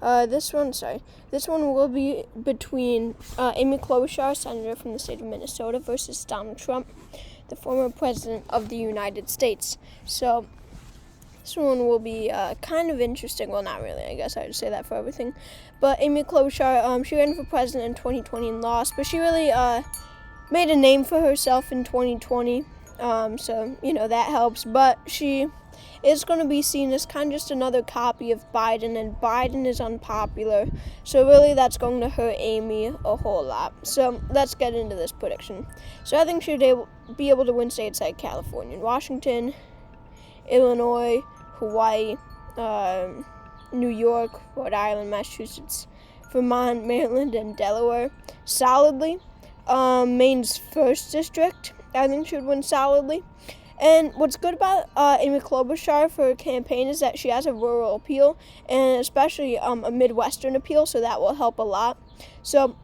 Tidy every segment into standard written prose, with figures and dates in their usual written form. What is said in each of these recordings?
This one will be between Amy Klobuchar, senator from the state of Minnesota, versus Donald Trump, the former president of the United States. So this one will be kind of interesting. Well, not really. I guess I would say that for everything. But Amy Klobuchar, she ran for president in 2020 and lost, but she really made a name for herself in 2020. So, that helps. But she is going to be seen as kind of just another copy of Biden, and Biden is unpopular. So really that's going to hurt Amy a whole lot. So let's get into this prediction. So I think she'd be able to win states like California, Washington, Illinois, Hawaii, New York, Rhode Island, Massachusetts, Vermont, Maryland, and Delaware solidly. Maine's 1st district, I think, should win solidly. And what's good about Amy Klobuchar for her campaign is that she has a rural appeal, and especially a Midwestern appeal, so that will help a lot. So,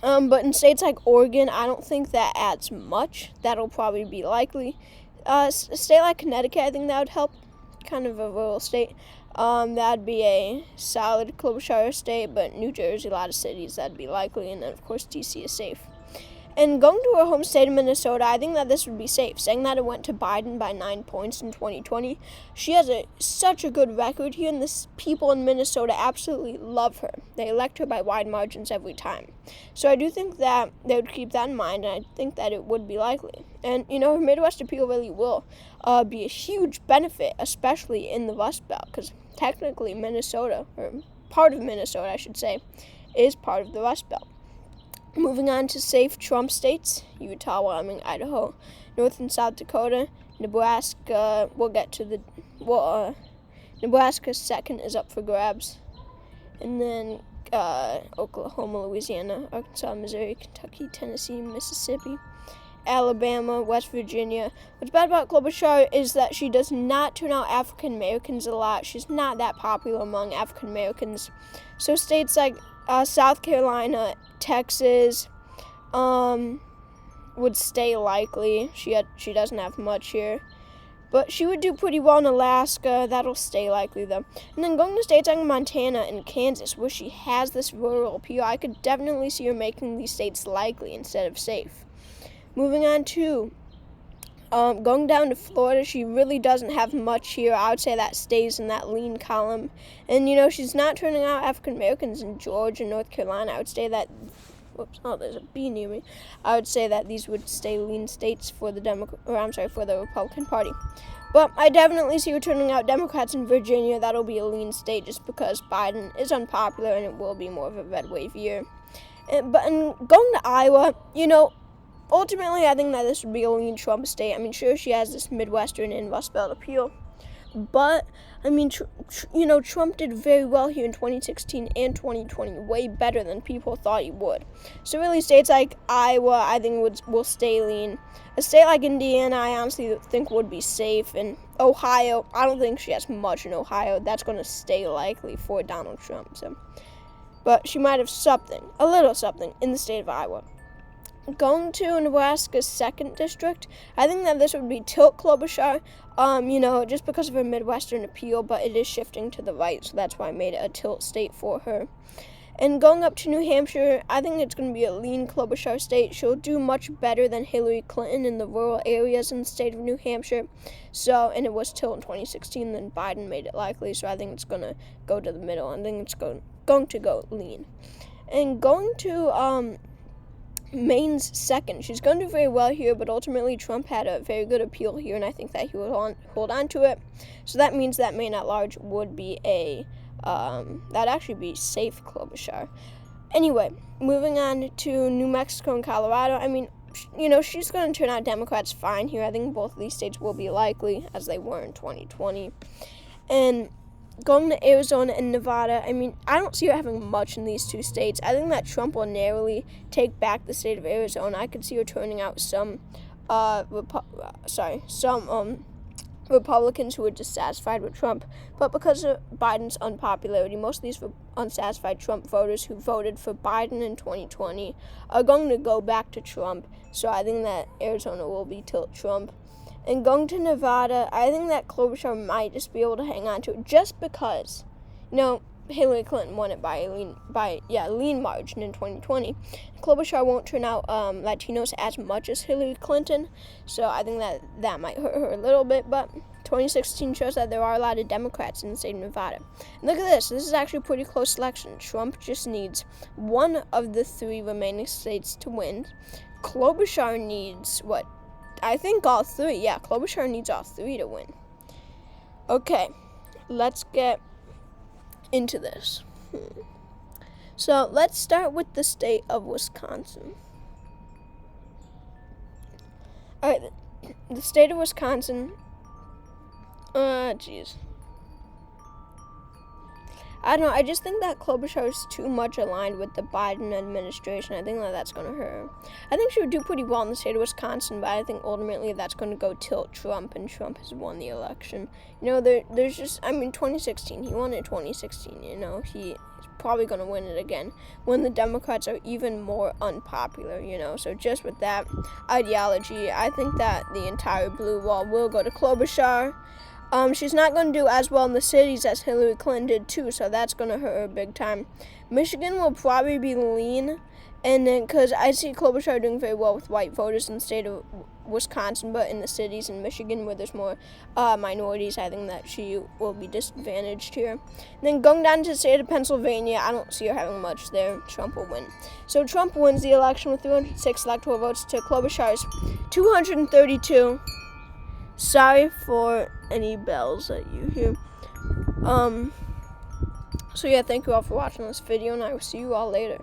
but in states like Oregon, I don't think that adds much. That'll probably be likely. A state like Connecticut, I think that would help, kind of a rural state. That'd be a solid Klobuchar state, but New Jersey, a lot of cities, that'd be likely, and then, of course, D.C. is safe. And going to her home state of Minnesota, I think that this would be safe. Saying that it went to Biden by 9 points in 2020, she has such a good record here, and the people in Minnesota absolutely love her. They elect her by wide margins every time. So I do think that they would keep that in mind, and I think that it would be likely. And, her Midwest appeal really will be a huge benefit, especially in the Rust Belt, because technically Minnesota, or part of Minnesota, I should say, is part of the Rust Belt. Moving on to safe Trump states, Utah, Wyoming, Idaho, North and South Dakota, Nebraska. We'll get to Nebraska's 2nd is up for grabs. And then Oklahoma, Louisiana, Arkansas, Missouri, Kentucky, Tennessee, Mississippi, Alabama, West Virginia. What's bad about Klobuchar is that she does not turn out African Americans a lot. She's not that popular among African Americans. So states like South Carolina, Texas, would stay likely. She doesn't have much here. But she would do pretty well in Alaska. That'll stay likely, though. And then going to states like Montana and Kansas, where she has this rural appeal, I could definitely see her making these states likely instead of safe. Moving on to going down to Florida, she really doesn't have much here. I would say that stays in that lean column. And, she's not turning out African Americans in Georgia and North Carolina. I would say that, there's a bee near me. I would say that these would stay lean states for the for the Republican Party. But I definitely see her turning out Democrats in Virginia. That'll be a lean state just because Biden is unpopular and it will be more of a red wave year. But going to Iowa, ultimately, I think that this would be a lean Trump state. I mean, sure, she has this Midwestern and Rust Belt appeal. But, I mean, Trump did very well here in 2016 and 2020, way better than people thought he would. So really, states like Iowa, I think, will stay lean. A state like Indiana, I honestly think would be safe. And Ohio, I don't think she has much in Ohio. That's going to stay likely for Donald Trump. But she might have a little something, in the state of Iowa. Going to Nebraska's 2nd district, I think that this would be tilt Klobuchar, just because of her Midwestern appeal, but it is shifting to the right, so that's why I made it a tilt state for her. And going up to New Hampshire, I think it's going to be a lean Klobuchar state. She'll do much better than Hillary Clinton in the rural areas in the state of New Hampshire. And it was tilt in 2016, then Biden made it likely, so I think it's going to go to the middle. I think it's going to go lean. And going to Maine's 2nd. She's going to do very well here, but ultimately Trump had a very good appeal here, and I think that he would hold on to it. So that means that Maine at large would be that'd actually be safe Klobuchar. Anyway, moving on to New Mexico and Colorado. I mean, she's going to turn out Democrats fine here. I think both of these states will be likely, as they were in 2020. And going to Arizona and Nevada, I mean, I don't see her having much in these two states. I think that Trump will narrowly take back the state of Arizona. I could see her turning out some Republicans who are dissatisfied with Trump. But because of Biden's unpopularity, most of these unsatisfied Trump voters who voted for Biden in 2020 are going to go back to Trump. So I think that Arizona will be tilt Trump. And going to Nevada, I think that Klobuchar might just be able to hang on to it just because, Hillary Clinton won it by a lean margin in 2020. Klobuchar won't turn out Latinos as much as Hillary Clinton, so I think that might hurt her a little bit, but 2016 shows that there are a lot of Democrats in the state of Nevada. And look at this. This is actually a pretty close election. Trump just needs one of the 3 remaining states to win. Klobuchar needs, I think all 3. Yeah, Klobuchar needs all 3 to win. Okay, let's get into this. So let's start with the state of Wisconsin. All right, the state of Wisconsin. Jeez. I don't know. I just think that Klobuchar is too much aligned with the Biden administration. I think that's going to hurt her. I think she would do pretty well in the state of Wisconsin, but I think ultimately that's going to go tilt Trump, and Trump has won the election. There's just, 2016. He won in 2016. He's probably going to win it again when the Democrats are even more unpopular. So just with that ideology, I think that the entire blue wall will go to Klobuchar. She's not going to do as well in the cities as Hillary Clinton did too, so that's going to hurt her big time. Michigan will probably be lean, and then because I see Klobuchar doing very well with white voters in the state of Wisconsin, but in the cities in Michigan where there's more minorities, I think that she will be disadvantaged here. And then going down to the state of Pennsylvania, I don't see her having much there. Trump will win. So Trump wins the election with 306 electoral votes to Klobuchar's 232. Sorry for any bells that you hear. So yeah, thank you all for watching this video, and I will see you all later.